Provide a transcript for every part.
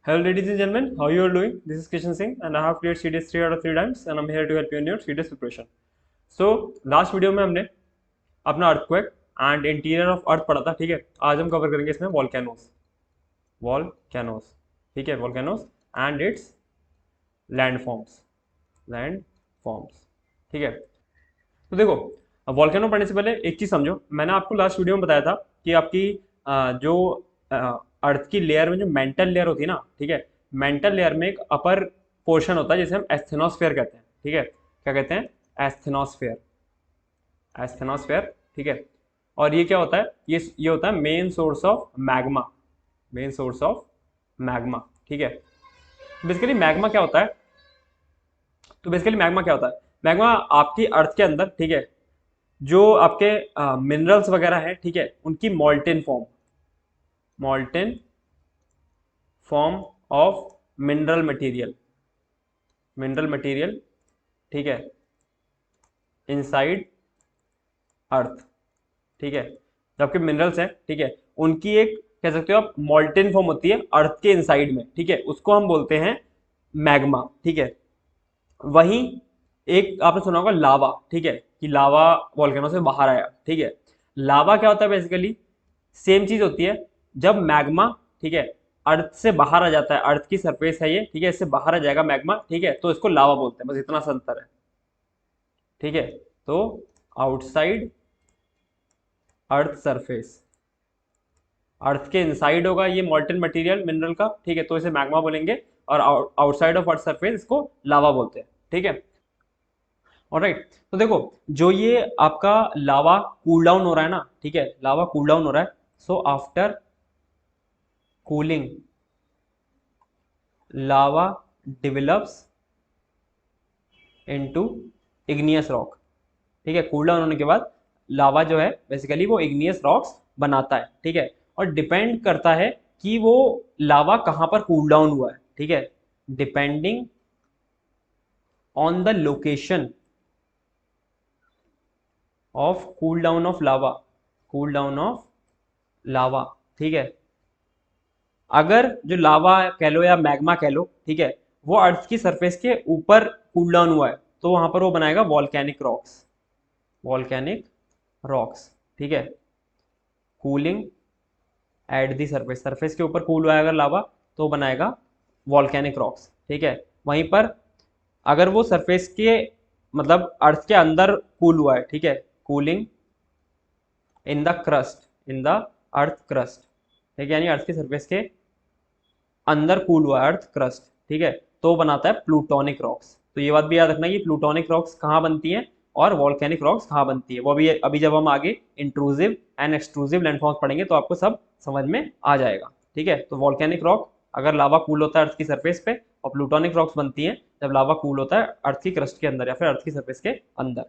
Hello ladies and gentlemen, how you are doing? This is Kishan Singh and I have cleared CDS 3 out of 3 times and I'm here to help you in your CDS preparation. So last video में हमने अपना earthquake and interior of earth पढ़ा था, ठीक है। आज हम cover करेंगे इसमें वॉल्केनोस, ठीक है, volcanoes and it's land forms, ठीक है। तो देखो, वॉल्केनो पढ़ने से पहले एक चीज समझो। मैंने आपको लास्ट वीडियो में बताया था कि आपकी जो अर्थ की लेयर में जो मेंटल लेयर होती है ना, ठीक है, मेंटल लेयर में एक अपर पोर्शन होता है जिसे हम एस्थेनोस्फेयर कहते हैं, ठीक है। क्या कहते हैं? एस्थेनोस्फेयर, ठीक है। और ये क्या होता है? ये होता है मेन सोर्स ऑफ मैग्मा, ठीक है। बेसिकली मैग्मा क्या होता है? मैग्मा आपकी अर्थ के अंदर, ठीक है, जो आपके मिनरल्स वगैरह हैं, ठीक है, उनकी molten form of mineral material, ठीक है, इनसाइड अर्थ, ठीक है। जो आपके मिनरल्स हैं, ठीक है, उनकी एक कह सकते हो आप मॉल्टेन फॉर्म होती है अर्थ के इनसाइड में, ठीक है, उसको हम बोलते हैं मैग्मा, ठीक है। वहीं एक आपने सुना होगा लावा, ठीक है, कि लावा वॉल्केनो से बाहर आया, ठीक है। लावा क्या होता है? बेसिकली सेम चीज होती है। जब मैग्मा, ठीक है, अर्थ से बाहर आ जाता है, अर्थ की सरफेस है ये, ठीक है, इससे बाहर आ जाएगा मैग्मा, ठीक है, तो इसको लावा बोलते हैं। बस इतना सा अंतर है, ठीक है। तो आउटसाइड अर्थ सरफेस, अर्थ के इनसाइड होगा ये मॉल्टेन मटेरियल मिनरल का, ठीक है, तो इसे मैग्मा बोलेंगे। और आउटसाइड ऑफ अर्थ सरफेस इसको लावा बोलते हैं, ठीक है। ऑलराइट, तो देखो, जो ये आपका लावा कूल डाउन हो रहा है ना, ठीक है, लावा कूल डाउन हो रहा है। सो आफ्टर कूलिंग लावा डेवलप्स इनटू इग्नियस रॉक, ठीक है। कूल डाउन होने के बाद लावा जो है बेसिकली वो इग्नियस रॉक्स बनाता है, ठीक है। और डिपेंड करता है कि वो लावा कहां पर कूल डाउन हुआ है, ठीक है, depending on the location of cool down of lava, ठीक है। अगर जो लावा कह लो या मैग्मा कह लो, ठीक है, वो अर्थ की सरफेस के ऊपर कूल डाउन हुआ है, तो वहां पर वो बनाएगा वॉल्केनिक रॉक्स, ठीक है। कूलिंग एट दी सरफेस के ऊपर कूल हुआ है अगर लावा, तो बनाएगा वॉल्केनिक रॉक्स, ठीक है। वहीं पर अगर वो सरफेस के मतलब अर्थ के अंदर कूल हुआ है, ठीक है, cooling in the earth crust, ठीक है, यानी अर्थ की सरफेस के अंदर कूल हुआ है अर्थ क्रस्ट, ठीक है, तो बनाता है प्लूटोनिक रॉक्स। तो ये बात भी याद रखना कि प्लूटोनिक रॉक्स कहाँ बनती हैं और वॉल्केनिक रॉक्स कहाँ बनती है। वो अभी जब हम आगे इंट्रूसिव एंड एक्सट्रूसिव लैंडफॉर्म्स पढ़ेंगे तो आपको सब समझ में आ जाएगा, ठीक है। तो वॉल्केनिक रॉक अगर लावा कूल होता है अर्थ की सरफेस पे, और प्लूटोनिक रॉक्स बनती हैं जब लावा कूल होता है अर्थ की क्रस्ट के अंदर या फिर अर्थ की सरफेस के अंदर,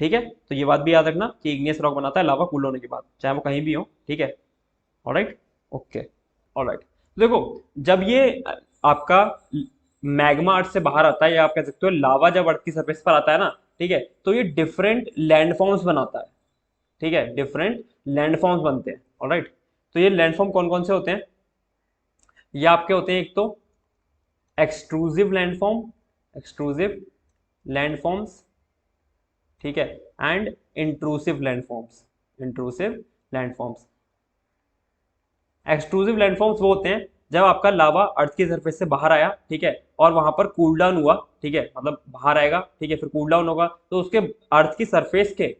ठीक है। तो ये बात भी याद रखना कि इग्नियस रॉक बनाता है लावा कूल होने के बाद, चाहे वो कहीं भी हो, ठीक है। Alright, okay, alright. देखो, जब ये आपका मैग्मा अर्थ से बाहर आता है, या आप कह सकते हो लावा जब अर्थ की सरफेस पर आता है ना, ठीक है, तो ये डिफरेंट लैंडफॉर्म्स बनाता है, ठीक है, डिफरेंट लैंडफॉर्म्स बनते हैं। ऑलराइट, तो ये लैंडफॉर्म कौन कौन से होते हैं? ये आपके होते हैं, एक तो एक्सट्रूसिव लैंडफॉर्म्स, ठीक है, and intrusive landforms. Extrusive landforms वो होते हैं जब आपका लावा अर्थ की सरफेस से बाहर आया, ठीक है, और वहां पर कूल डाउन हुआ, ठीक है, मतलब बाहर आएगा, ठीक है, फिर कूल डाउन होगा, तो उसके अर्थ की सरफेस के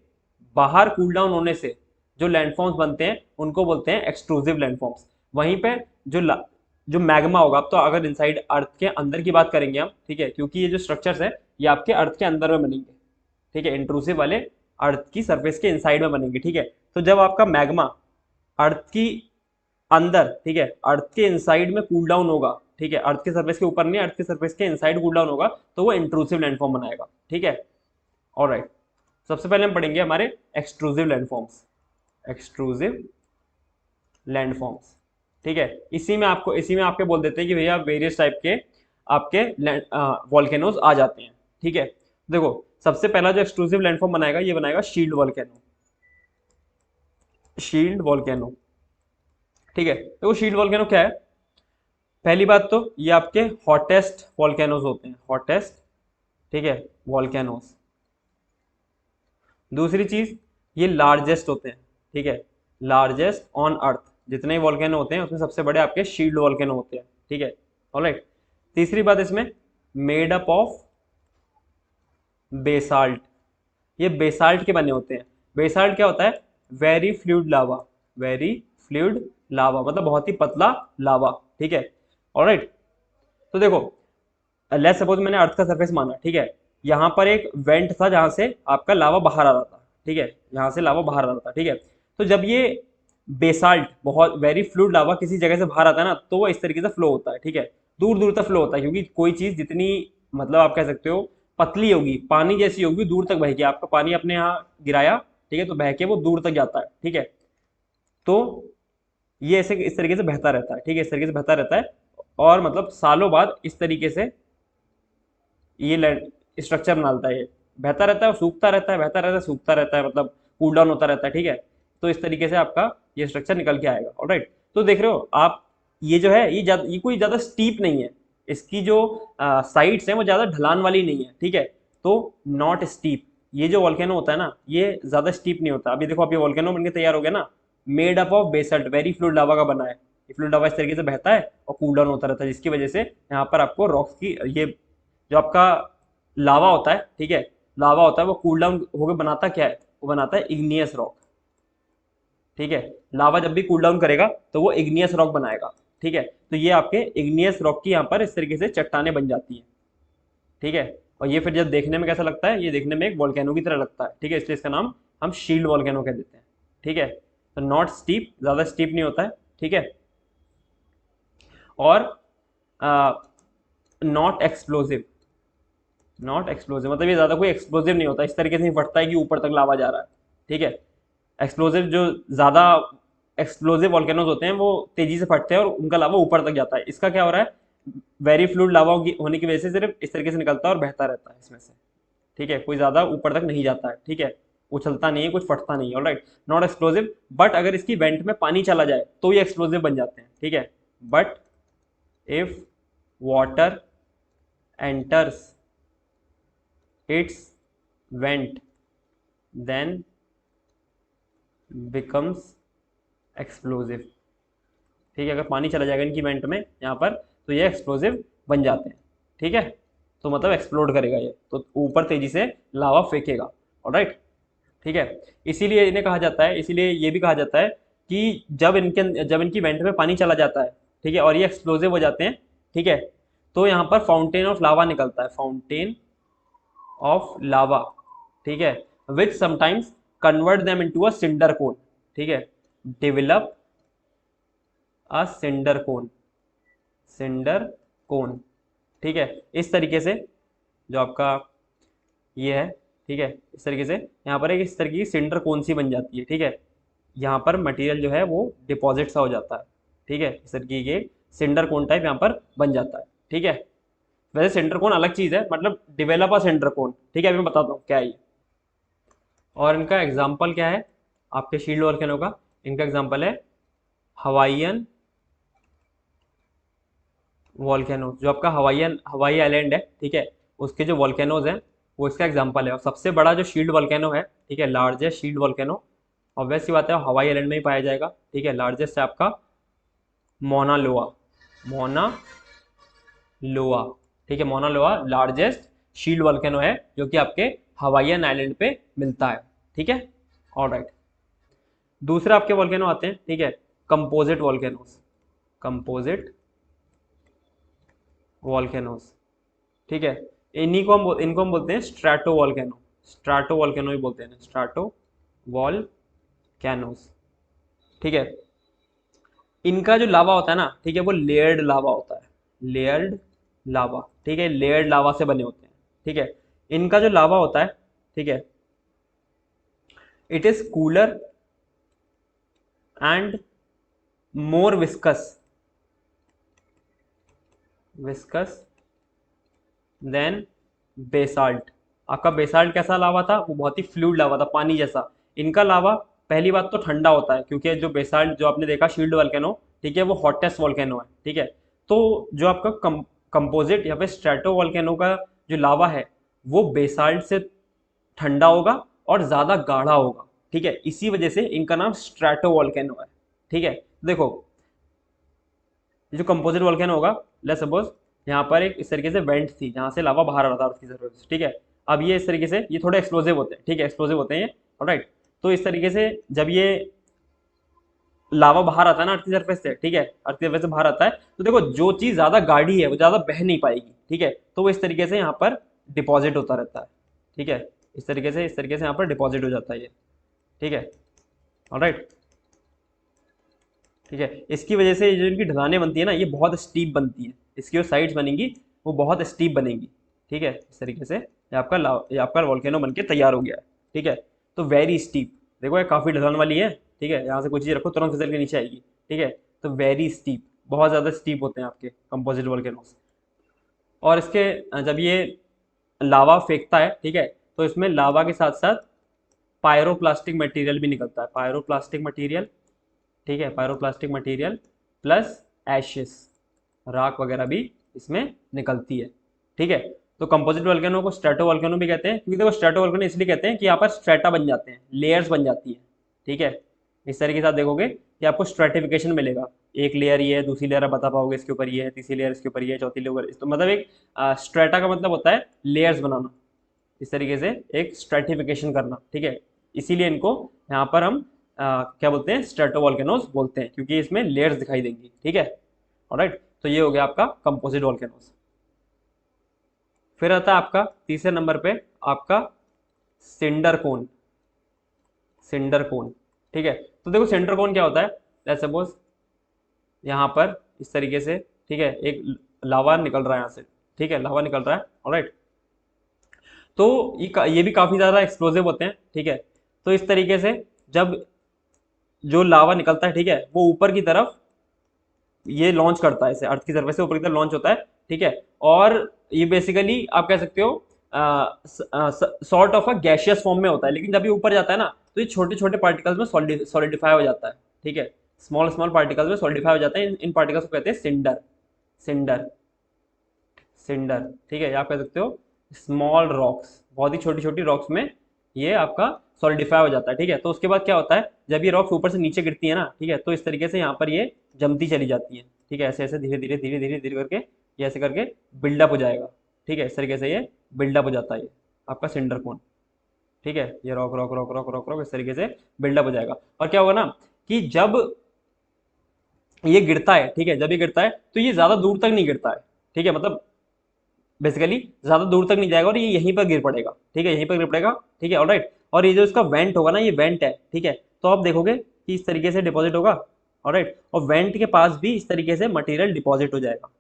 बाहर कूल डाउन होने से जो लैंडफॉर्म्स बनते हैं उनको बोलते हैं एक्सट्रूसिव लैंडफॉर्म्स। वहीं पे जो मैग्मा होगा, अब तो अगर इनसाइड अर्थ के अंदर की बात करेंगे हम, ठीक है, क्योंकि ये जो स्ट्रक्चर्स है ये आपके अर्थ के अंदर में बनेंगे, ठीक है, इंट्रूसिव वाले अर्थ की सरफेस के इनसाइड में बनेंगे, ठीक है। तो जब आपका मैग्मा अर्थ की अंदर, ठीक है, अर्थ के इनसाइड में कूल डाउन होगा, ठीक है, अर्थ के सरफेस के ऊपर नहीं, अर्थ के सरफेस के इनसाइड कूल डाउन होगा, तो वो इंट्रूसिव लैंडफॉर्म बनाएगा, ठीक है। ऑलराइट, सबसे पहले हम पढ़ेंगे हमारे एक्सट्रूसिव लैंडफॉर्म्स, ठीक है। इसी में आपके बोल देते हैं कि भैया वेरियस टाइप के आपके वॉल्केनोज आ जाते हैं, ठीक है। देखो, सबसे पहला जो एक्सट्रूसिव लैंडफॉर्म बनाएगा ये बनाएगा शील्ड वॉल्केनो, ठीक है। तो शील्ड वॉल्केनो क्या है? पहली बात तो ये आपके हॉटेस्ट वॉल्केनोज होते हैं, हॉटेस्ट, ठीक है, वॉल्केनोज। दूसरी चीज, ये लार्जेस्ट होते हैं, ठीक है, लार्जेस्ट ऑन अर्थ। जितने वॉल्केनो होते हैं उसमें सबसे बड़े आपके शील्ड वॉल्केनो होते हैं, ठीक है, ऑलराइट। तीसरी बात इसमें, मेड अप ऑफ बेसाल्ट, ये बेसाल्ट के बने होते हैं। बेसाल्ट क्या होता है? वेरी फ्लूइड लावा, वेरी फ्लूइड लावा मतलब बहुत ही पतला लावा, ठीक है, ऑलराइट। तो देखो, लेट्स सपोज मैंने अर्थ का सरफेस माना, ठीक है, यहाँ पर एक वेंट था जहां से आपका लावा बाहर आ रहा था, ठीक है, यहाँ से लावा बाहर आ रहा था, ठीक है। तो जब ये बेसाल्ट, बहुत वेरी फ्लूइड लावा किसी जगह से बाहर आता है ना, तो वो इस तरीके से फ्लो होता है, ठीक है, दूर दूर तक फ्लो होता है, क्योंकि कोई चीज जितनी, मतलब आप कह सकते हो पतली होगी, पानी जैसी होगी, दूर तक बहेगी। आपका पानी अपने यहाँ गिराया, ठीक है, तो बह के वो दूर तक जाता है, ठीक है। तो ये ऐसे इस तरीके से बहता रहता है, ठीक है, इस तरीके से बहता रहता है, और मतलब सालों बाद इस तरीके से ये स्ट्रक्चर बनाता है, ये बहता रहता है और सूखता रहता है, बहता रहता है, सूखता रहता है, मतलब कूल डाउन होता रहता है, ठीक है। तो इस तरीके से आपका ये स्ट्रक्चर निकल के आएगा, ऑलराइट। तो देख रहे हो आप, ये जो है ये कोई ज़्यादा स्टीप नहीं है, इसकी जो साइड्स हैं वो ज़्यादा ढलान वाली नहीं है, ठीक है। तो नॉट स्टीप, ये जो वॉल्केनो होता है ना, ये ज़्यादा स्टीप नहीं होता। अभी देखो, अब ये वॉल्केनो बनके तैयार हो गया ना, made up of basalt, very fluid lava का बना है। ये फ्लूइड लावा इस तरीके से बहता है और कूल डाउन होता रहता है, जिसकी वजह से यहाँ पर आपको रॉक्स की, ये जो आपका लावा होता है, ठीक है, लावा होता है, वो कूल डाउन होकर बनाता क्या है? वो बनाता है इग्नियस रॉक, ठीक है। लावा जब भी कूल डाउन करेगा तो वो इग्नियस रॉक बनाएगा, ठीक है। तो ये आपके इग्नियस रॉक की यहाँ पर इस तरीके से चट्टाने बन जाती हैं, ठीक है। और ये फिर जब देखने में कैसा लगता है? ये देखने में एक वॉल्केनो की तरह लगता है, ठीक है, इसलिए इसका नाम हम शील्ड वॉल्केनो कह देते हैं, ठीक है। तो नॉट स्टीप, ज़्यादा स्टीप नहीं होता है, ठीक है, और नॉट एक्सप्लोजिव, नॉट एक्सप्लोजिव मतलब ये ज़्यादा कोई एक्सप्लोजिव नहीं होता, इस तरीके से नहीं फटता है कि ऊपर तक लावा जा रहा है, ठीक है। एक्सप्लोजिव, जो ज़्यादा एक्सप्लोजिव वॉल्केनोज होते हैं वो तेजी से फटते हैं और उनका लावा ऊपर तक जाता है। इसका क्या हो रहा है? वेरी फ्लूइड लावा होने की वजह से सिर्फ इस तरीके से निकलता है और बहता रहता है इसमें से, ठीक है, कोई ज़्यादा ऊपर तक नहीं जाता है, ठीक है, उछलता नहीं है, कुछ फटता नहीं है, ऑलराइट। नॉट एक्सप्लोजिव, बट अगर इसकी वेंट में पानी चला जाए तो ये एक्सप्लोजिव बन जाते हैं, ठीक है। But if water enters its vent then becomes explosive, ठीक है। अगर पानी चला जाएगा इनकी वेंट में यहाँ पर, तो ये एक्सप्लोजिव बन जाते हैं, ठीक है। तो मतलब एक्सप्लोड करेगा ये, तो ऊपर तेजी से लावा फेंकेगा, ऑलराइट, ठीक है। इसीलिए इन्हें कहा जाता है, इसीलिए ये भी कहा जाता है कि जब इनकी वेंट में पानी चला जाता है, ठीक है, और ये एक्सप्लोजिव हो जाते हैं, ठीक है, तो यहाँ पर फाउंटेन ऑफ लावा निकलता है, फाउंटेन ऑफ लावा, ठीक है, which sometimes convert them into a cinder cone, ठीक है, develop a cinder cone, cinder cone, ठीक है। इस तरीके से जो आपका ये है, ठीक है, इस तरीके से यहाँ पर एक इस तरीके की सिंडर कोन सी बन जाती है, ठीक है। यहाँ पर मटेरियल जो है वो डिपॉजिट सा हो जाता है, ठीक है, इस तरीके की सिंडर कोन टाइप यहाँ पर बन जाता है, ठीक है। वैसे सेंटर कोन अलग चीज़ है, मतलब डिवेलप अ सेंटर कोन, ठीक है, अभी मैं बताता हूँ क्या है ये। और इनका एग्जाम्पल क्या है आपके शील्ड वॉल्केनो का? इनका एग्जाम्पल है हवाईयन वॉल्केनो, जो आपका हवाई आइलैंड है, ठीक है, उसके जो वॉल्केनोज हैं वो इसका एग्जाम्पल है। और सबसे बड़ा जो शील्ड वॉल्केनो है, ठीक है, लार्जेस्ट शील्ड वॉल्केनो, ऑब्वियस सी बात है हवाई आइलैंड में ही पाया जाएगा, ठीक है। लार्जेस्ट है आपका मोना लोआ, मोना लोआ, ठीक है, मोना लोआ लार्जेस्ट शील्ड वॉल्केनो है जो कि आपके हवाईयन आइलैंड पे मिलता है, ठीक है, ऑलराइट। दूसरे आपके वॉल्केनो आते हैं, ठीक है, कंपोजिट वॉल्केनोस, कंपोजिट वॉल्केनोस, ठीक है। इनको हम बोलते हैं स्ट्रैटो वॉल्केनो, स्ट्रैटो वॉल्केनो ही बोलते हैं, स्ट्रैटो वॉल्केनोस, ठीक है। इनका जो लावा होता है ना, ठीक है, वो लेयर्ड लावा होता है, लेयर्ड लावा, ठीक है, लेयर्ड लावा से बने होते हैं, ठीक है। इनका जो लावा होता है, ठीक है, it is cooler and more viscous, viscous than basalt. आपका बेसाल्ट कैसा लावा था? वो बहुत ही फ्लूइड लावा था, पानी जैसा। इनका लावा पहली बात तो ठंडा होता है, क्योंकि जो बेसाल्ट जो आपने देखा शील्ड वॉल्केनो, ठीक है, वो हॉटेस्ट वॉल्केनो है, ठीक है, तो जो आपका कंपोजिट या फिर स्ट्रेटो वोल्केनो का जो लावा है वो बेसाल्ट से ठंडा होगा और ज़्यादा गाढ़ा होगा, ठीक है, इसी वजह से इनका नाम स्ट्रेटो वोल्केनो है, ठीक है। देखो जो कंपोजिट वोल्केनो होगा, लेट्स सपोज यहाँ पर एक इस तरीके से वेंट थी जहाँ से लावा बाहर आ रहा था अर्थ की सरफेस, ठीक है। अब ये इस तरीके से ये थोड़े एक्सप्लोसिव होते हैं, ठीक है, एक्सप्लोसिव होते हैं ये, ऑलराइट। तो इस तरीके से जब ये लावा बाहर आता है ना अर्थ की सरफेस से, ठीक है, अर्थ की सरफेस से बाहर आता है, तो देखो जो चीज़ ज़्यादा गाढ़ी है वो ज़्यादा बह नहीं पाएगी, ठीक है, तो वो इस तरीके से यहाँ पर डिपॉजिट होता रहता है, ठीक है, इस तरीके से यहाँ पर डिपॉजिट हो जाता है ये, ठीक है, ऑलराइट, ठीक है। इसकी वजह से जो इनकी ढलानें बनती है ना ये बहुत स्टीप बनती है, इसकी जो साइड्स बनेंगी वो बहुत स्टीप बनेंगी, ठीक है, इस तरीके से ये आपका वोल्केनो बन के तैयार हो गया है, ठीक है। तो वेरी स्टीप, देखो ये काफ़ी ढलान वाली है, ठीक है, यहाँ से कोई चीज़ रखो तुरंत फिसल के नीचे आएगी, ठीक है। तो वेरी स्टीप, बहुत ज़्यादा स्टीप होते हैं आपके कंपोजिट वोल्केनोस। और इसके जब ये लावा फेंकता है, ठीक है, तो इसमें लावा के साथ साथ पायरोप्लास्टिक मटेरियल भी निकलता है, पायरोप्लास्टिक मटेरियल, ठीक है, पायरोप्लास्टिक मटेरियल प्लस एशेस, राख वगैरह भी इसमें निकलती है, ठीक है। तो कंपोजिट वोल्केनो को स्ट्रेटो वोल्केनो भी कहते हैं, क्योंकि देखो स्ट्रेटो वोल्केनो इसलिए कहते हैं कि यहाँ पर स्ट्रेटा बन जाते हैं, लेयर्स बन जाती है, ठीक है। इस तरीके से आप देखोगे कि आपको स्ट्रेटिफिकेशन मिलेगा, एक लेयर ये है, दूसरी लेयर आप बता पाओगे इसके ऊपर ये है, तीसरी लेयर इसके ऊपर ये है, चौथी लेयर, तो मतलब एक स्ट्रेटा का मतलब होता है लेयर्स बनाना, इस तरीके से एक स्ट्रेटिफिकेशन करना, ठीक है। इसीलिए इनको यहाँ पर हम क्या बोलते हैं, स्ट्रेटो वोल्केनोस बोलते हैं, क्योंकि इसमें लेयर्स दिखाई देंगी, ठीक है, ऑलराइट। तो ये हो गया आपका कंपोजिट वोल्केनोस। फिर आता है आपका तीसरे नंबर पे आपका सिंडर कोन, सिंडर कोन, ठीक है। तो देखो सिंडर कोन क्या होता है, लेट्स सपोज यहाँ पर इस तरीके से, ठीक है, एक लावा निकल रहा है यहाँ से, ठीक है, लावा निकल रहा है, ऑलराइट। तो ये भी काफ़ी ज़्यादा एक्सप्लोसिव होते हैं, ठीक है। तो इस तरीके से जब जो लावा निकलता है, ठीक है, वो ऊपर की तरफ ये लॉन्च करता है, इसे अर्थ की सरफेस से ऊपर की तरफ लॉन्च होता है, ठीक है। और ये बेसिकली आप कह सकते हो sort of a gaseous form में होता है, लेकिन जब ये ऊपर जाता है ना तो ये छोटे छोटे पार्टिकल्स में सॉलिडिफाई हो जाता है, ठीक है, स्मॉल स्मॉल पार्टिकल्स में सॉलिडिफाई हो जाता है, इन पार्टिकल्स को कहते हैं सिंडर, सिंडर, सिंडर, ठीक है। आप कह सकते हो स्मॉल रॉक्स, बहुत ही छोटी छोटी रॉक्स में ये आपका सॉलिडिफाई हो जाता है, ठीक है। तो उसके बाद क्या होता है, जब ये रॉक्स ऊपर से नीचे गिरती है ना, ठीक है, तो इस तरीके से यहाँ पर ये जमती चली जाती है, ठीक है, ऐसे ऐसे धीरे धीरे धीरे धीरे धीरे करके ये ऐसे करके बिल्डअप हो जाएगा, ठीक है, इस तरीके से ये बिल्डअप हो जाता है ये आपका सिंडर कोन, ठीक है। ये rock rock rock rock rock rock इस तरीके से बिल्डअप हो जाएगा। और क्या होगा ना कि जब ये गिरता है, ठीक है, जब ये गिरता है तो ये ज़्यादा दूर तक नहीं गिरता है, ठीक है, मतलब बेसिकली ज़्यादा दूर तक नहीं जाएगा और ये यहीं पर गिर पड़ेगा, ठीक है, यहीं पर गिर पड़ेगा, ठीक है, ऑलराइट। और ये जो इसका वेंट होगा ना, ये वेंट है, ठीक है, तो आप देखोगे कि इस तरीके से डिपॉजिट होगा, ऑलराइट, और वेंट के पास भी इस तरीके से मटेरियल डिपॉजिट हो जाएगा,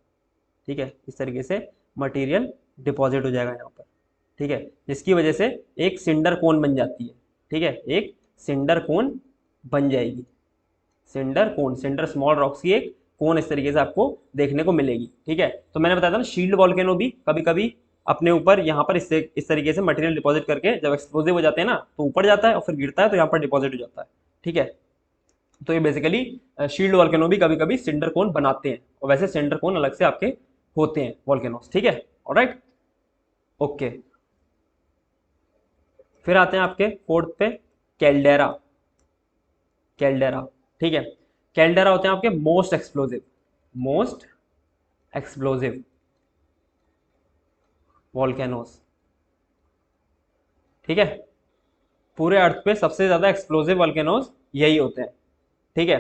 ठीक है, इस तरीके से मटेरियल डिपॉजिट हो जाएगा यहाँ पर, ठीक है, जिसकी वजह से एक सिंडर कोन बन जाती है, ठीक है, एक सिंडर कोन बन जाएगी, cinder cone, cinder small rocks की एक कोन इस तरीके से आपको देखने को मिलेगी, ठीक है। तो मैंने बताया था ना शील्ड वॉल्केनो भी कभी कभी अपने ऊपर यहाँ पर इस तरीके से मटेरियल डिपॉजिट करके जब एक्सप्लोसिव हो जाते हैं ना तो ऊपर जाता है और फिर गिरता है तो यहाँ पर डिपॉजिट हो जाता है, ठीक है। तो ये बेसिकली शील्ड वॉल्केनो भी कभी कभी सिंडर कोन बनाते हैं, और वैसे सिंडर कोन अलग से आपके होते हैं वॉल्केनोस, ठीक है, ऑलराइट, ओके। फिर आते हैं आपके फोर्थ पे कैल्डेरा, कैल्डेरा, ठीक है। कैल्डेरा होते हैं आपके most explosive, most explosive volcanoes, ठीक है। पूरे अर्थ पे सबसे ज्यादा एक्सप्लोसिव वॉल्केनोस यही होते हैं, ठीक है।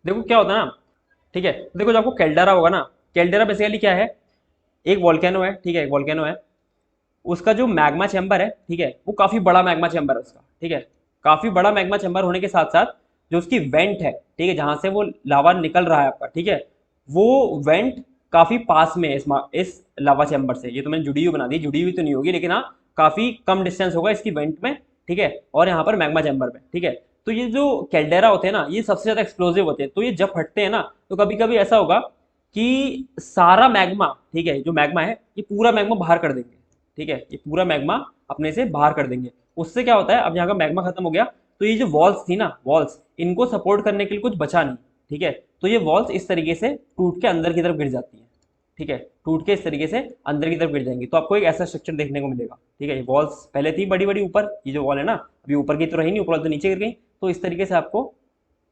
देखो क्या होता है ना, ठीक है, देखो जब आपको कैल्डेरा होगा ना, कैल्डेरा बेसिकली क्या है, एक वॉल्केनो है, ठीक है, एक वॉल्केनो है, उसका जो मैग्मा चैम्बर है, ठीक है, वो काफी बड़ा मैग्मा चैम्बर है उसका, ठीक है, काफी बड़ा मैग्मा चैम्बर होने के साथ साथ जो उसकी वेंट है, ठीक है, जहां से वो लावा निकल रहा है आपका, ठीक है, वो वेंट काफी पास में है इस लावा चैम्बर से। ये तो मैंने जुड़ी हुई बना दी, जुड़ी हुई तो नहीं होगी लेकिन हाँ काफी कम डिस्टेंस होगा इसकी वेंट में, ठीक है, और यहाँ पर मैग्मा चैम्बर में, ठीक है। तो ये जो कैल्डेरा होते हैं ना ये सबसे ज्यादा एक्सप्लोसिव होते हैं, तो ये जब फटते हैं ना तो कभी कभी ऐसा होगा कि सारा मैग्मा, ठीक है, जो मैग्मा है ये पूरा मैग्मा बाहर कर देंगे, ठीक है, ये पूरा मैग्मा अपने से बाहर कर देंगे। उससे क्या होता है, अब यहाँ का मैग्मा खत्म हो गया तो ये जो वॉल्स थी ना, वॉल्स, इनको सपोर्ट करने के लिए कुछ बचा नहीं, ठीक है। तो ये वॉल्स इस तरीके से टूट के अंदर की तरफ गिर जाती हैं, ठीक है, टूट के इस तरीके से अंदर की तरफ गिर जाएंगी, तो आपको एक ऐसा स्ट्रक्चर देखने को मिलेगा, ठीक है। वॉल्स पहले थी बड़ी बड़ी ऊपर, ये जो वॉल है ना अभी ऊपर की तो रही नहीं, ऊपर तो नीचे गिर गई, तो इस तरीके से आपको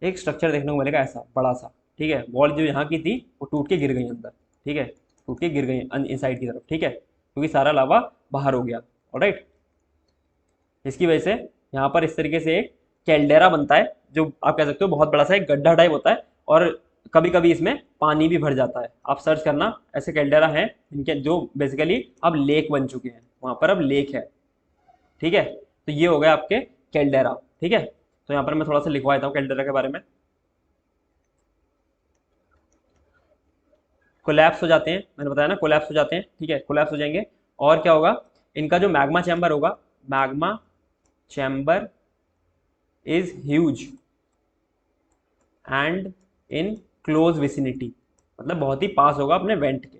एक स्ट्रक्चर देखने को मिलेगा ऐसा बड़ा सा, ठीक है। वॉल जो यहाँ की थी वो टूट के गिर गई अंदर, ठीक है, टूट के गिर गई इनसाइड की तरफ, ठीक है, क्योंकि सारा लावा बाहर हो गया। ऑलराइट, इसकी वजह से यहाँ पर इस तरीके से एक कैल्डेरा बनता है, जो आप कह सकते हो बहुत बड़ा सा एक गड्ढा टाइप होता है, और कभी कभी इसमें पानी भी भर जाता है। आप सर्च करना, ऐसे कैल्डेरा हैं इनके जो बेसिकली अब लेक बन चुके हैं, वहाँ पर अब लेक है, ठीक है। तो ये हो गया आपके कैल्डेरा, ठीक है। तो यहाँ पर मैं थोड़ा सा लिखवा देता हूँ कैल्डेरा के बारे में। कोलैप्स हो जाते हैं, मैंने बताया ना कोलैप्स हो जाते हैं, ठीक है, कोलैप्स हो जाएंगे, और क्या होगा, इनका जो मैग्मा चैम्बर होगा, magma chamber is huge and in close vicinity, मतलब बहुत ही पास होगा अपने वेंट के,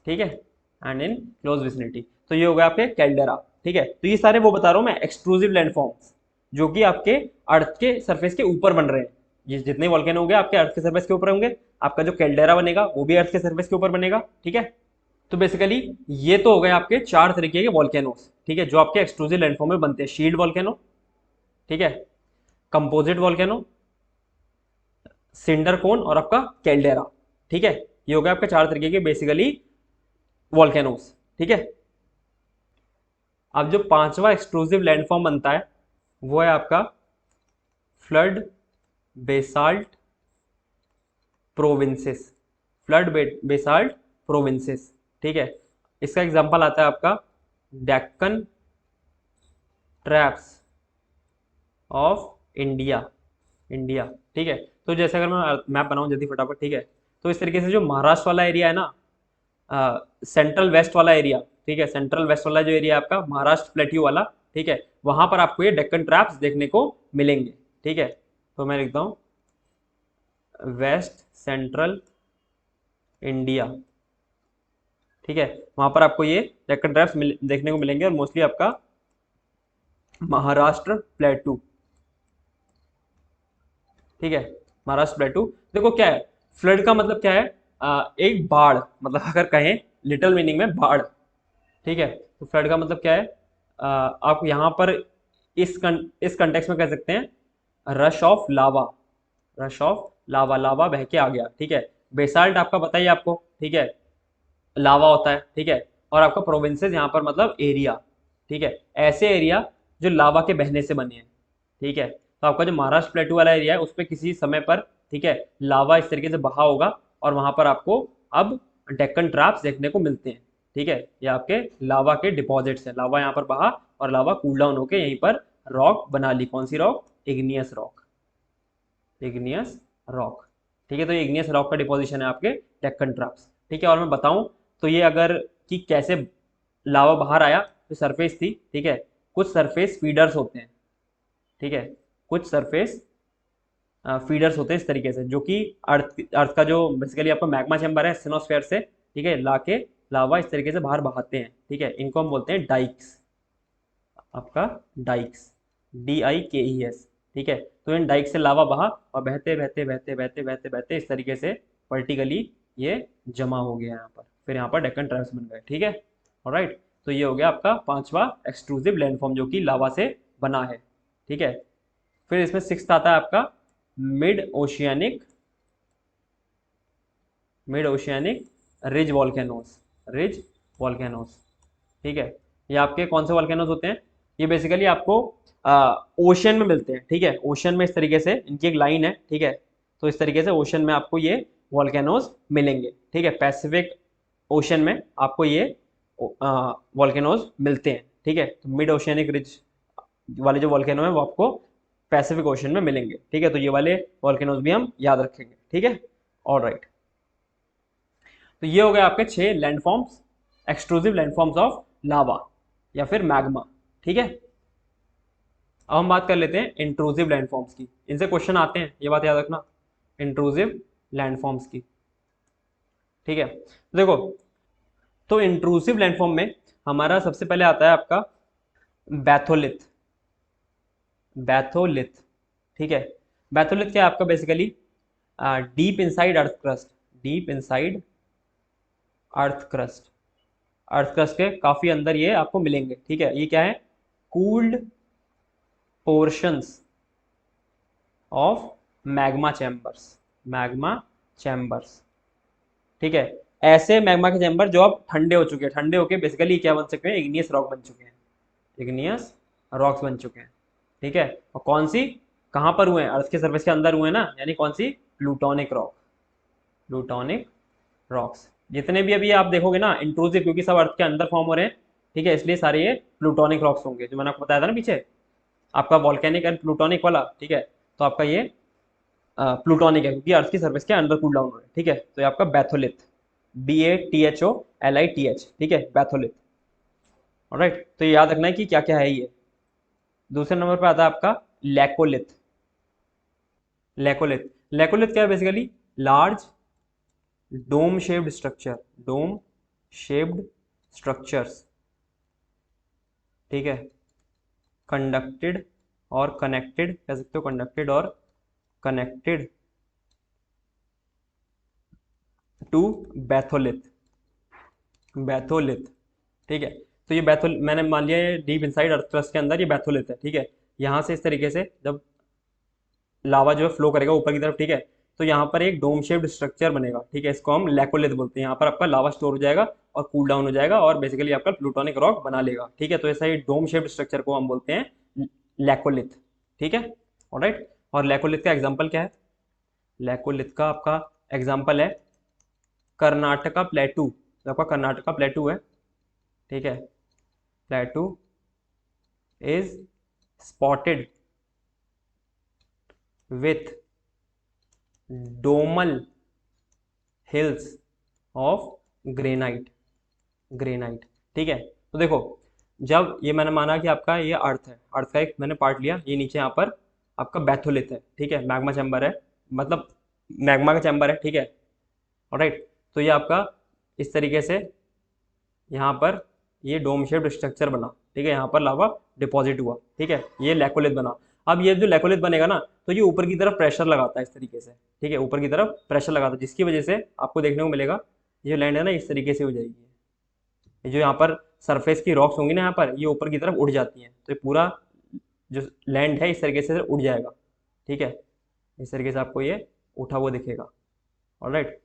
ठीक है, एंड इन क्लोज विसिनिटी। तो ये हो गया आपके कैल्डेरा, ठीक है। तो ये सारे वो बता रहा हूँ मैं एक्सट्रूसिव लैंडफॉर्म्स, जो कि आपके अर्थ के सरफेस के ऊपर बन रहे हैं। ये जितने वॉल्केनो होंगे आपके अर्थ के सरफेस के ऊपर होंगे, आपका जो कैल्डेरा बनेगा वो भी अर्थ के सरफेस के ऊपर बनेगा, ठीक है। तो बेसिकली ये तो हो गए आपके चार तरीके के वॉल्केनोस, ठीक है, जो आपके एक्सट्रूसिव लैंडफॉर्म में बनते हैं। शील्ड वॉल्केनो, ठीक है, कंपोजिट वॉल्केनो, सिंडर कोन और आपका कैल्डेरा, ठीक है। ये हो गया आपके चार तरीके के बेसिकली वॉल्केनोस, ठीक है। अब जो पांचवा एक्सट्रूसिव लैंडफॉर्म बनता है वो है आपका flood basalt provinces, flood basalt provinces, ठीक है। इसका एग्जांपल आता है आपका Deccan traps of India, India, ठीक है। तो जैसे अगर मैं मैप बनाऊं जल्दी फटाफट, ठीक है, तो इस तरीके से जो महाराष्ट्र वाला एरिया है ना, सेंट्रल वेस्ट वाला एरिया, ठीक है, सेंट्रल वेस्ट वाला जो एरिया आपका महाराष्ट्र प्लेट्यू वाला, ठीक है, वहां पर आपको ये डेक्कन ट्रैप्स देखने को मिलेंगे, ठीक है। तो मैं लिखता हूँ वेस्ट सेंट्रल इंडिया, ठीक है, वहां पर आपको ये डेक्कन ट्रैप्स देखने को मिलेंगे, और मोस्टली आपका महाराष्ट्र प्लेटू, ठीक है, महाराष्ट्र प्लेटू। देखो क्या है, फ्लड का मतलब क्या है, एक बाढ़, मतलब अगर कहें लिटिल मीनिंग में बाढ़, ठीक है। तो फ्लड का मतलब क्या है, आप यहाँ पर इस कंटेक्स्ट में कह सकते हैं rush of lava, rush of lava, lava बह के आ गया, ठीक है। बेसाल्ट आपका बताइए आपको, ठीक है, लावा होता है, ठीक है, और आपका प्रोविंसेस यहाँ पर मतलब एरिया, ठीक है, ऐसे एरिया जो लावा के बहने से बने हैं, ठीक है। तो आपका जो महाराष्ट्र प्लेटू वाला एरिया है उस पर किसी समय पर, ठीक है, लावा इस तरीके से बहा होगा, और वहां पर आपको अब डेक्कन ट्रैप्स देखने को मिलते हैं, ठीक है। ये आपके लावा के डिपॉजिट्स है, लावा यहाँ पर बहा और लावा कूल डाउन होकर यहीं पर रॉक बना ली। कौन सी rock, igneous rock, igneous rock, ठीक है। तो ये इग्नियस रॉक का डिपोजिशन है आपके डेक्कन ट्रैप्स, ठीक है। और मैं बताऊं तो ये अगर कि कैसे लावा बाहर आया, तो सरफेस थी, ठीक है, कुछ सरफेस फीडर्स होते हैं, ठीक है, कुछ सरफेस फीडर्स होते हैं इस तरीके से, जो कि अर्थ का जो बेसिकली आपका मैग्मा चैम्बर है स्टेनोस्फेयर से, ठीक है, लाके लावा इस तरीके से बाहर बहाते हैं, ठीक है। इनको हम बोलते हैं डाइक्स, आपका डाइक्स, DIKES, ठीक है। तो इन डाइक से लावा बहा और बहते बहते बहते बहते बहते बहते इस तरीके से वर्टिकली ये जमा हो गया यहाँ पर, फिर यहाँ पर डेक्कन ट्रैप्स बन गए, ठीक है। ऑलराइट, तो ये हो गया आपका पांचवा एक्सट्रूसिव लैंडफॉर्म जो कि लावा से बना है, ठीक है। फिर इसमें सिक्स्थ आता है आपका mid oceanic, mid oceanic ridge volcanoes, ridge volcanoes, ठीक है। ये आपके कौन से वॉल्केनोस होते हैं, ये बेसिकली आपको ओशन में मिलते हैं, ठीक है। ओशन में इस तरीके से इनकी एक लाइन है, ठीक है, तो इस तरीके से ओशन में आपको ये वॉल्केनोस मिलेंगे, ठीक है। पैसिफिक ओशन में आपको ये वॉल्केनोस मिलते हैं, ठीक है। तो मिड ओशियानिक रिज वाले जो वॉल्केनो है वो आपको पैसिफिक ओशन में मिलेंगे, ठीक है। तो ये वाले वॉल्केनोस भी हम याद रखेंगे, ठीक है। ऑलराइट, तो ये हो गए आपके 6 landforms, extrusive landforms of lava या फिर मैग्मा, ठीक है। अब हम बात कर लेते हैं इंट्रूसिव लैंडफॉर्म्स की, इनसे क्वेश्चन आते हैं, ये बात याद रखना, इंट्रूसिव लैंडफॉर्म्स की, ठीक है। देखो, तो इंट्रूसिव लैंडफॉर्म में हमारा सबसे पहले आता है आपका बैथोलिथ, बैथोलिथ, ठीक है। बैथोलिथ क्या है आपका basically deep inside earth crust, deep inside earth crust, earth crust के काफी अंदर ये आपको मिलेंगे, ठीक है। ये क्या है, cooled portions of magma chambers, magma chambers, ठीक है। ऐसे मैग्मा के चैम्बर जो अब ठंडे हो चुके हैं, ठंडे होके बेसिकली क्या बन चुके हैं, इग्नियस रॉक बन चुके हैं, इग्नियस रॉक्स बन चुके हैं, ठीक है। और कौन सी, कहाँ पर हुए हैं, अर्थ के सर्फेस के अंदर हुए हैं ना, यानी कौन सी, प्लूटोनिक रॉक, प्लूटोनिक रॉक्स। जितने भी अभी आप देखोगे ना इंट्रूसिव, क्योंकि सब अर्थ के अंदर फॉर्म हो रहे हैं, ठीक है, इसलिए सारे ये प्लूटोनिक रॉक्स होंगे, जो मैंने आपको बताया था ना पीछे, आपका वॉल्केनिक एंड प्लूटोनिक वाला, ठीक है। तो आपका ये प्लूटोनिक है, क्योंकि अर्थ की सर्फेस के अंदर कूल डाउन हो रहे हैं, ठीक है। तो ये आपका बैथोलिथ, BATHOLITH, ठीक है, बैथोलिथ। ऑलराइट, तो ये याद रखना है कि क्या क्या है ये। दूसरे नंबर पे आता है आपका लैकोलिथ, लैकोलिथ, लैकोलिथ क्या है, basically large dome shaped structure, dome shaped structures, ठीक है, कंडक्टेड और कनेक्टेड, कह सकते हो कंडक्टेड और कनेक्टेड टू बैथोलिथ, बैथोलिथ, ठीक है। तो ये बैथोल, मैंने मान लिया ये डीप इनसाइड अर्थ क्रस्ट के अंदर ये बैथोलिथ है, ठीक है। यहाँ से इस तरीके से जब लावा जो है फ्लो करेगा ऊपर की तरफ, ठीक है, तो यहाँ पर एक डोम शेप्ड स्ट्रक्चर बनेगा, ठीक है, इसको हम लैकोलिथ बोलते हैं। यहाँ पर आपका लावा स्टोर हो जाएगा और कूल डाउन हो जाएगा और बेसिकली आपका प्लूटोनिक रॉक बना लेगा, ठीक है। तो ऐसा ही डोम शेप्ड स्ट्रक्चर को हम बोलते हैं लैकोलिथ, ठीक है, ऑलराइट। और लैकोलिथ का एग्जाम्पल क्या है, लैकोलिथ का आपका एग्जाम्पल है कर्नाटका प्लेटू, जो आपका कर्नाटका प्लेटू है, ठीक है, plateau is spotted with domal hills of granite, granite, ठीक है। तो देखो, जब ये मैंने माना कि आपका ये अर्थ है, अर्थ का एक मैंने पार्ट लिया, ये नीचे यहाँ पर आपका बैथोलिथ है, ठीक है, मैग्मा चैम्बर है, मतलब मैग्मा का चैम्बर है, ठीक है, ऑलराइट। तो ये आपका इस तरीके से यहाँ पर ये डोम शेप्ड स्ट्रक्चर बना, ठीक है, यहाँ पर लावा डिपॉजिट हुआ, ठीक है, ये लैकोलिथ बना। अब ये जो लैकोलिथ बनेगा ना, तो ये ऊपर की तरफ प्रेशर लगाता है इस तरीके से, ठीक है, ऊपर की तरफ प्रेशर लगाता है, जिसकी वजह से आपको देखने को मिलेगा ये लैंड है ना इस तरीके से हो जाएगी, ये जो यहाँ पर सरफेस की रॉक्स होंगी ना, यहाँ पर ये ऊपर की तरफ उड़ जाती हैं, तो ये पूरा जो लैंड है इस तरीके से उड़ जाएगा, ठीक है, इस तरीके से आपको ये उठा हुआ दिखेगा, ऑलराइट।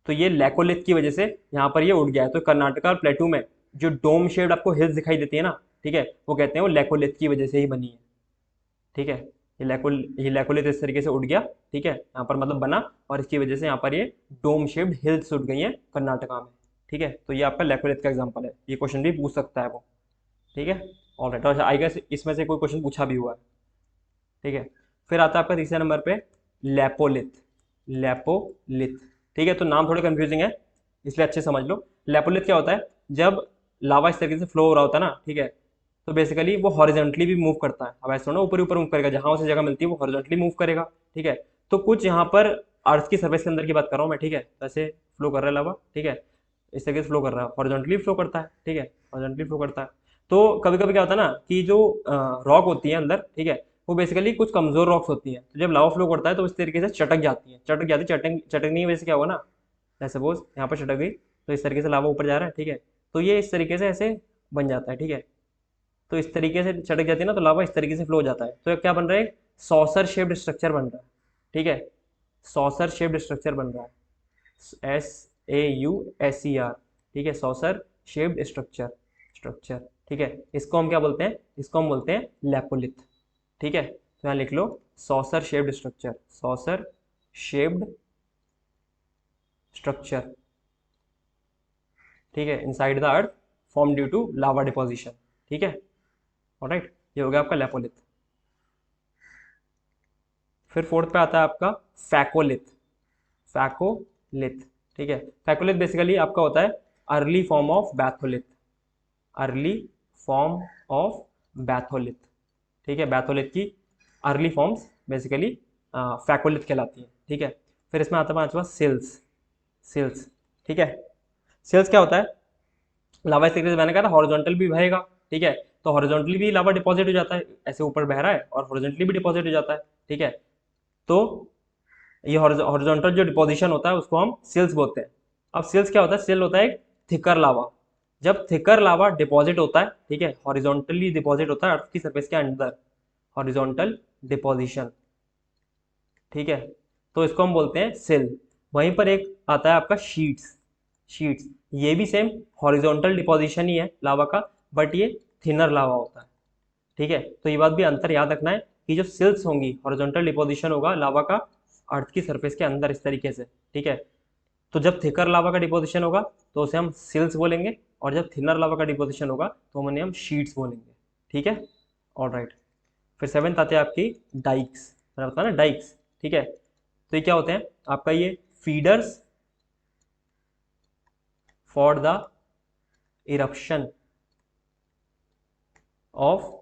तो ये लैकोलिथ की वजह से यहाँ पर ये उड़ गया है। तो कर्नाटका और प्लेटू में जो डोम शेप्ड आपको हिल्स दिखाई देती है ना, ठीक है, वो कहते हैं वो लैकोलिथ की वजह से ही बनी है, ठीक है। ये लैकोलिथ इस तरीके से उड़ गया, ठीक है, यहाँ पर मतलब बना, और इसकी वजह से यहाँ पर ये डोम शेप्ड हिल्स उड़ गई हैं कर्नाटका में, ठीक है। तो ये आपका लैकोलिथ का एग्जाम्पल है, ये क्वेश्चन भी पूछ सकता है वो, ठीक है, ऑलराइट। और आई गेस इसमें से कोई क्वेश्चन पूछा भी हुआ है, ठीक है। फिर आता है आपका तीसरे नंबर पे लैपोलिथ, लैपोलिथ, ठीक है। तो नाम थोड़े कंफ्यूजिंग है, इसलिए अच्छे समझ लो। लैपोलिथ क्या होता है, जब लावा इस तरीके से फ्लो हो रहा होता है ना, ठीक है, तो बेसिकली वो हॉरिजॉन्टली भी मूव करता है। अब ऐसा ना ऊपर ऊपर मूव करेगा, जहां उसे जगह मिलती है वो हॉरिजॉन्टली मूव करेगा, ठीक है। तो कुछ यहाँ पर अर्थ की सर्फेस के अंदर की बात कर रहा हूँ मैं, ठीक है, वैसे फ्लो कर रहा है लावा, ठीक है, इस तरीके से फ्लो कर रहा है, हॉरिजॉन्टली फ्लो करता है, ठीक है, हॉरिजॉन्टली फ्लो करता है। तो कभी कभी क्या होता है ना कि जो रॉक होती है अंदर, ठीक है, वो बेसिकली कुछ कमजोर रॉक्स होती हैं, तो जब लावा फ्लो करता है तो इस तरीके से चटक जाती है, चटकने की वजह से क्या होगा ना, सपोज यहाँ पर चटक गई, तो इस तरीके से लावा ऊपर जा रहा है, ठीक है, तो ये इस तरीके से ऐसे बन जाता है, ठीक है। तो इस तरीके से चटक जाती है ना, तो लावा इस तरीके से फ्लो हो जाता है, तो क्या बन रहा है, सॉसर शेप्ड स्ट्रक्चर बन रहा है, ठीक है, सॉसर शेप्ड स्ट्रक्चर बन रहा है, SAUSER, ठीक है, सॉसर शेप्ड स्ट्रक्चर, स्ट्रक्चर, ठीक है। इसको हम क्या बोलते हैं, इसको हम बोलते हैं लैपोलिथ, ठीक है। तो यहाँ लिख लो saucer shaped structure, saucer shaped structure, ठीक है, inside the earth form due to lava deposition, ठीक है, ऑलराइट। ये हो गया आपका लैपोलिथ। फिर फोर्थ पे आता है आपका फैकोलिथ, फैकोलिथ, ठीक है। फैकोलिथ बेसिकली आपका होता है early form of batholith, early form of batholith, ठीक है, बैथोलिथ की अर्ली फॉर्म्स बेसिकली फैकोलिथ कहलाती है, ठीक है। फिर इसमें आता है पांचवा सिल्स, सिल्स, ठीक है। सिल्स क्या होता है, लावा इस तरीके से मैंने कहा था हॉरिजॉन्टल भी बहेगा, ठीक है, तो हॉरिजॉन्टली भी लावा डिपॉजिट हो जाता है, ऐसे ऊपर बह रहा है और हॉरिजॉन्टली भी डिपॉजिट हो जाता है, ठीक है। तो ये हॉरिजॉन्टल जो डिपोजिशन होता है उसको हम सिल्स बोलते हैं। अब सिल्स क्या होता है, सिल होता है एक थिकर लावा। जब थिकर लावा डिपॉजिट होता है, ठीक है, हॉरिजॉन्टली डिपॉजिट होता है अर्थ की सरफेस के अंदर, हॉरिजॉन्टल डिपोजिशन, ठीक है, तो इसको हम बोलते हैं सिल। वहीं पर एक आता है आपका शीट्स। शीट्स ये भी सेम हॉरिजॉन्टल डिपोजिशन ही है लावा का, बट ये थिनर लावा होता है, ठीक है। तो ये बात भी अंतर याद रखना है कि जो सिल्स होंगी, हॉरिजॉन्टल डिपोजिशन होगा लावा का अर्थ की सरफेस के अंदर इस तरीके से, ठीक है। तो जब थिकर लावा का डिपोजिशन होगा तो उसे हम सिल्स बोलेंगे, और जब थिनर लावा का डिपोजिशन होगा तो उन्हें हम शीट्स बोलेंगे, ठीक है। ऑल राइट, फिर सेवेंथ आते हैं आपकी डाइक्स। मैंने बताया ना डाइक्स, ठीक है। तो ये क्या होते हैं आपका, ये feeders for the eruption of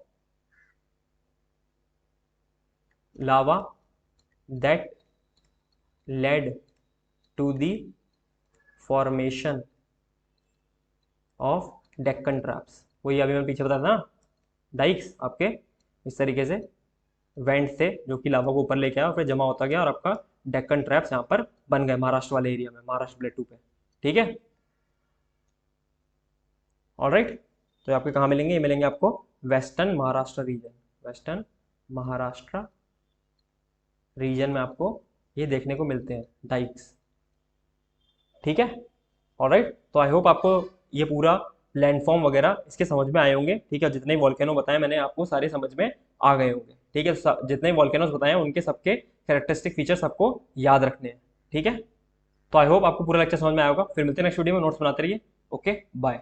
lava that led to the formation of Deccan traps. वही अभी मैं पीछे बताया था ना, डाइक्स आपके इस तरीके से वेंट थे जो कि लावा को ऊपर लेके आया और फिर जमा होता गया और आपका डेक्कन ट्रैप्स यहाँ पर बन गए महाराष्ट्र वाले एरिया में, महाराष्ट्र प्लेटू पे, ठीक है। ऑलराइट, तो आपके कहाँ मिलेंगे, ये मिलेंगे आपको western Maharashtra region, western Maharashtra region में आपको ये देखने को मिलते हैं डाइक्स, ठीक है। ऑलराइट, तो आई होप आपको ये पूरा लैंडफॉर्म वगैरह इसके समझ में आए होंगे, ठीक है। जितने वॉल्केनो बताए मैंने आपको सारे समझ में आ गए होंगे, ठीक है। जितने वॉल्केनोस बताए हैं उनके सबके कैरेक्टरिस्टिक फीचर्स आपको याद रखने हैं, ठीक है। तो आई होप आपको पूरा लेक्चर समझ में आया होगा। फिर मिलते हैं नेक्स्ट वीडियो में, नोट्स बनाते रहिए। Okay, bye.